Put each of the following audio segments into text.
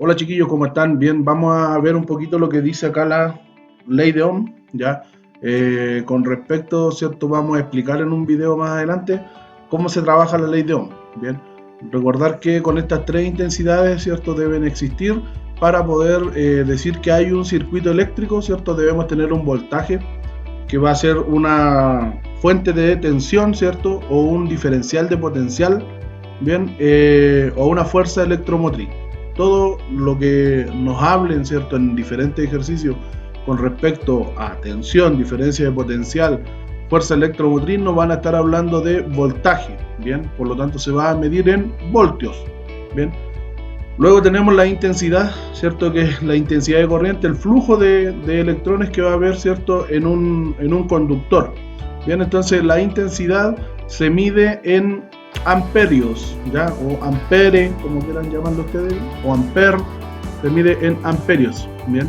Hola chiquillos, ¿cómo están? Bien, vamos a ver un poquito lo que dice acá la ley de Ohm, ¿ya? Con respecto, ¿cierto? Vamos a explicar en un video más adelante cómo se trabaja la ley de Ohm, ¿bien? Recordar que con estas tres intensidades, ¿cierto? Deben existir para poder decir que hay un circuito eléctrico, ¿cierto? Debemos tener un voltaje que va a ser una fuente de tensión, ¿cierto? O un diferencial de potencial, ¿bien? O una fuerza electromotriz. Todo lo que nos hablen, ¿cierto? En diferentes ejercicios con respecto a tensión, diferencia de potencial, fuerza electromotriz, nos van a estar hablando de voltaje, ¿bien? Por lo tanto, se va a medir en voltios, ¿bien? Luego tenemos la intensidad, ¿cierto? Que es la intensidad de corriente, el flujo de electrones que va a haber, ¿cierto? En un conductor. Bien, entonces la intensidad se mide en amperios, ¿ya? O ampere, como quieran llamarlo ustedes, o amper, se mide en amperios, ¿bien?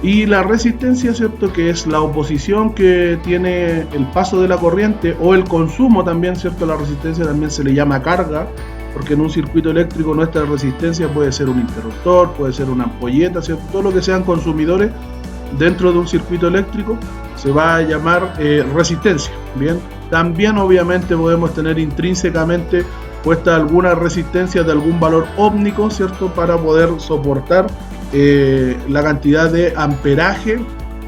Y la resistencia, ¿cierto? Que es la oposición que tiene el paso de la corriente o el consumo también, ¿cierto? La resistencia también se le llama carga, porque en un circuito eléctrico nuestra resistencia puede ser un interruptor, puede ser una ampolleta, ¿cierto? Todo lo que sean consumidores dentro de un circuito eléctrico se va a llamar resistencia, ¿bien? También obviamente podemos tener intrínsecamente puesta alguna resistencia de algún valor ómnico, ¿cierto? Para poder soportar la cantidad de amperaje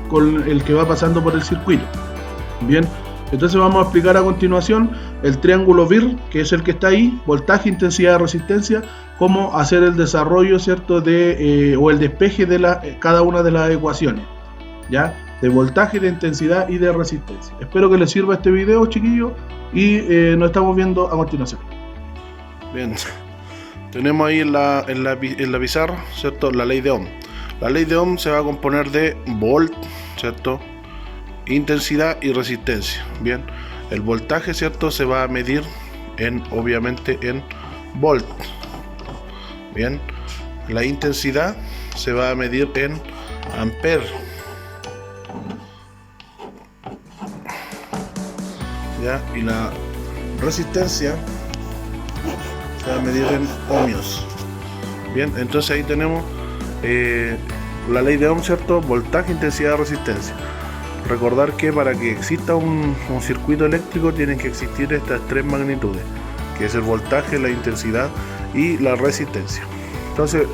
con el que va pasando por el circuito. Bien, entonces vamos a explicar a continuación el triángulo BIR, que es el que está ahí, voltaje, intensidad, resistencia, cómo hacer el desarrollo, ¿cierto? O el despeje de cada una de las ecuaciones, ¿ya? De voltaje, de intensidad y de resistencia. Espero que les sirva este video, chiquillos, y nos estamos viendo a continuación. Bien, tenemos ahí en la pizarra, ¿cierto? La ley de Ohm. La ley de Ohm se va a componer de volt, ¿cierto? Intensidad y resistencia. Bien, el voltaje, ¿cierto? Se va a medir obviamente en volt. Bien, la intensidad se va a medir en amper. ¿Ya? Y la resistencia se va a medir en ohmios. Bien, entonces ahí tenemos la ley de Ohm, ¿cierto? Voltaje, intensidad, resistencia. Recordar que para que exista un circuito eléctrico tienen que existir estas tres magnitudes, que es el voltaje, la intensidad y la resistencia. Entonces,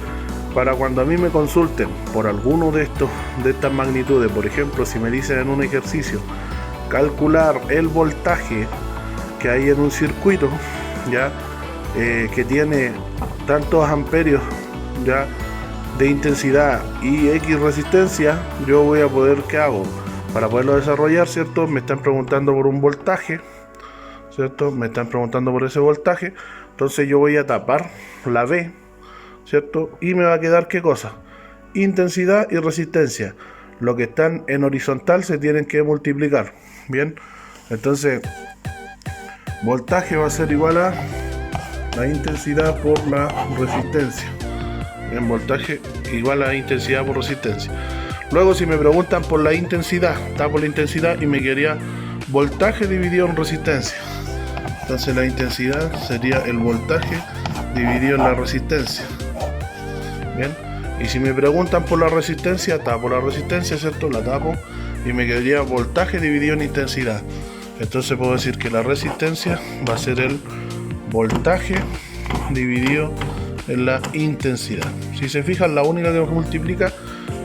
para cuando a mí me consulten por alguno de estas magnitudes, por ejemplo, si me dicen en un ejercicio calcular el voltaje que hay en un circuito, ya que tiene tantos amperios, ya, de intensidad y X resistencia, yo voy a poder, ¿qué hago? Para poderlo desarrollar, ¿cierto? Me están preguntando por un voltaje, ¿cierto? Me están preguntando por ese voltaje, entonces yo voy a tapar la B, ¿cierto? Y me va a quedar, ¿qué cosa? Intensidad y resistencia. Lo que están en horizontal se tienen que multiplicar, ¿bien? Entonces, voltaje va a ser igual a la intensidad por la resistencia. En voltaje igual a intensidad por resistencia. Luego, si me preguntan por la intensidad, tapo la intensidad y me quedaría voltaje dividido en resistencia. Entonces la intensidad sería el voltaje dividido en la resistencia. Bien. Y si me preguntan por la resistencia, tapo la resistencia, ¿cierto? La tapo y me quedaría voltaje dividido en intensidad. Entonces puedo decir que la resistencia va a ser el voltaje dividido en la intensidad. Si se fijan, la única que nos multiplica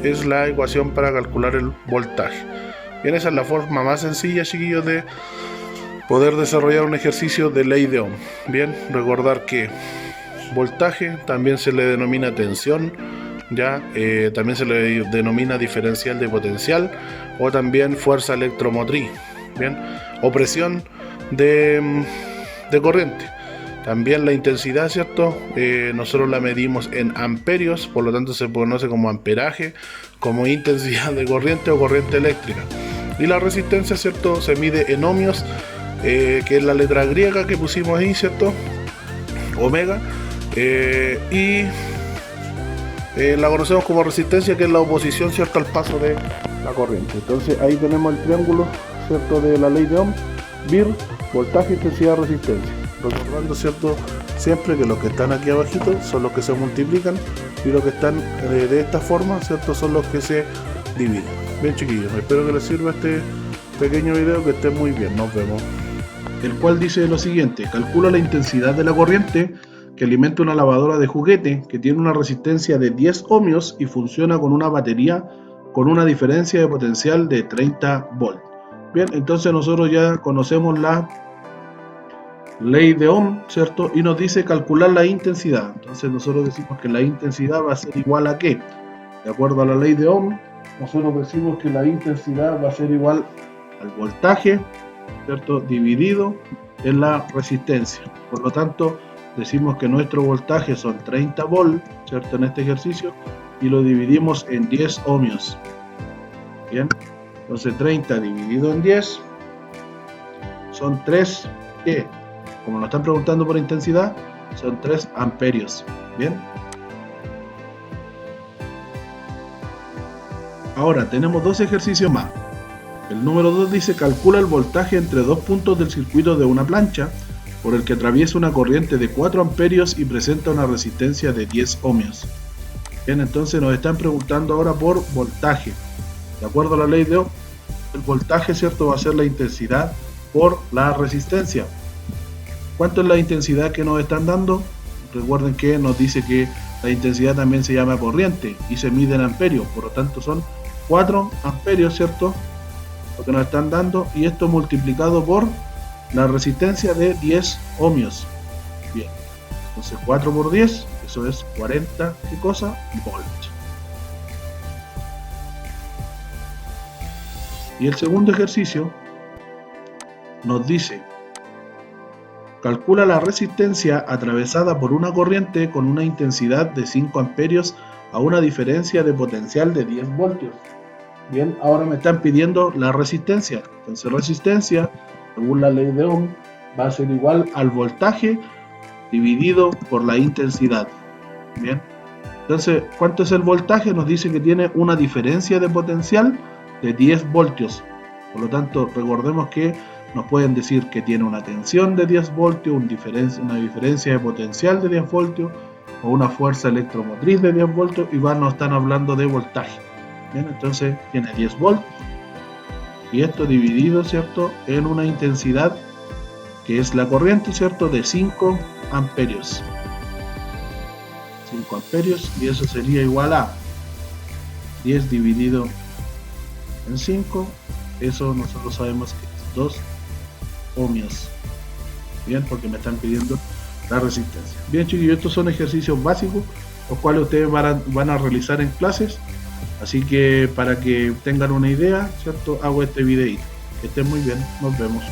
es la ecuación para calcular el voltaje. Bien, esa es la forma más sencilla, chiquillos, de poder desarrollar un ejercicio de ley de Ohm. Bien, recordar que voltaje también se le denomina tensión, ya también se le denomina diferencial de potencial o también fuerza electromotriz, bien, o presión de corriente. También la intensidad, ¿cierto? Nosotros la medimos en amperios, por lo tanto se conoce como amperaje, como intensidad de corriente o corriente eléctrica. Y la resistencia, ¿cierto? Se mide en ohmios, que es la letra griega que pusimos ahí, ¿cierto? Omega. La conocemos como resistencia, que es la oposición, ¿cierto?, al paso de la corriente. Entonces ahí tenemos el triángulo, ¿cierto?, de la ley de Ohm. BIR, voltaje, intensidad, resistencia. Recordando, ¿cierto?, siempre que los que están aquí abajito son los que se multiplican y los que están de esta forma, ¿cierto? Son los que se dividen. Bien, chiquillos, espero que les sirva este pequeño video, que estén muy bien, nos vemos. El cual dice lo siguiente: calcula la intensidad de la corriente que alimenta una lavadora de juguete que tiene una resistencia de 10 ohmios y funciona con una batería con una diferencia de potencial de 30 volts. Bien, entonces nosotros ya conocemos la ley de Ohm, ¿cierto? Y nos dice calcular la intensidad. Entonces nosotros decimos que la intensidad va a ser igual a ¿qué? De acuerdo a la ley de Ohm, nosotros decimos que la intensidad va a ser igual al voltaje, ¿cierto? Dividido en la resistencia. Por lo tanto, decimos que nuestro voltaje son 30 volts, ¿cierto? En este ejercicio, y lo dividimos en 10 ohmios. Bien, entonces 30 dividido en 10 son 3, ¿qué? Como nos están preguntando por intensidad, son 3 amperios. Bien. Ahora tenemos dos ejercicios más. El número 2 dice calcula el voltaje entre dos puntos del circuito de una plancha por el que atraviesa una corriente de 4 amperios y presenta una resistencia de 10 ohmios. Bien, entonces nos están preguntando ahora por voltaje. De acuerdo a la ley de Ohm, el voltaje, ¿cierto?, va a ser la intensidad por la resistencia. ¿Cuánto es la intensidad que nos están dando? Recuerden que nos dice que la intensidad también se llama corriente y se mide en amperios, por lo tanto son 4 amperios, ¿cierto?, lo que nos están dando, y esto multiplicado por la resistencia de 10 ohmios. Bien, entonces 4 por 10, eso es 40, ¿qué cosa? Volts. Y el segundo ejercicio nos dice calcula la resistencia atravesada por una corriente con una intensidad de 5 amperios a una diferencia de potencial de 10 voltios. Bien, ahora me están pidiendo la resistencia. Entonces resistencia, según la ley de Ohm, va a ser igual al voltaje dividido por la intensidad. Bien, entonces, ¿cuánto es el voltaje? Nos dice que tiene una diferencia de potencial de 10 voltios. Por lo tanto, recordemos que nos pueden decir que tiene una tensión de 10 voltios, una diferencia de potencial de 10 voltios o una fuerza electromotriz de 10 voltios y nos están hablando de voltaje. Bien, entonces tiene 10 volts y esto dividido, ¿cierto?, en una intensidad que es la corriente, ¿cierto?, de 5 amperios. 5 amperios, y eso sería igual a 10 dividido en 5, eso nosotros sabemos que es 2 ohmios. Bien, porque me están pidiendo la resistencia. Bien, chiquillos, estos son ejercicios básicos los cuales ustedes van a realizar en clases, así que para que tengan una idea, ¿cierto?, hago este videito. Que estén muy bien, nos vemos.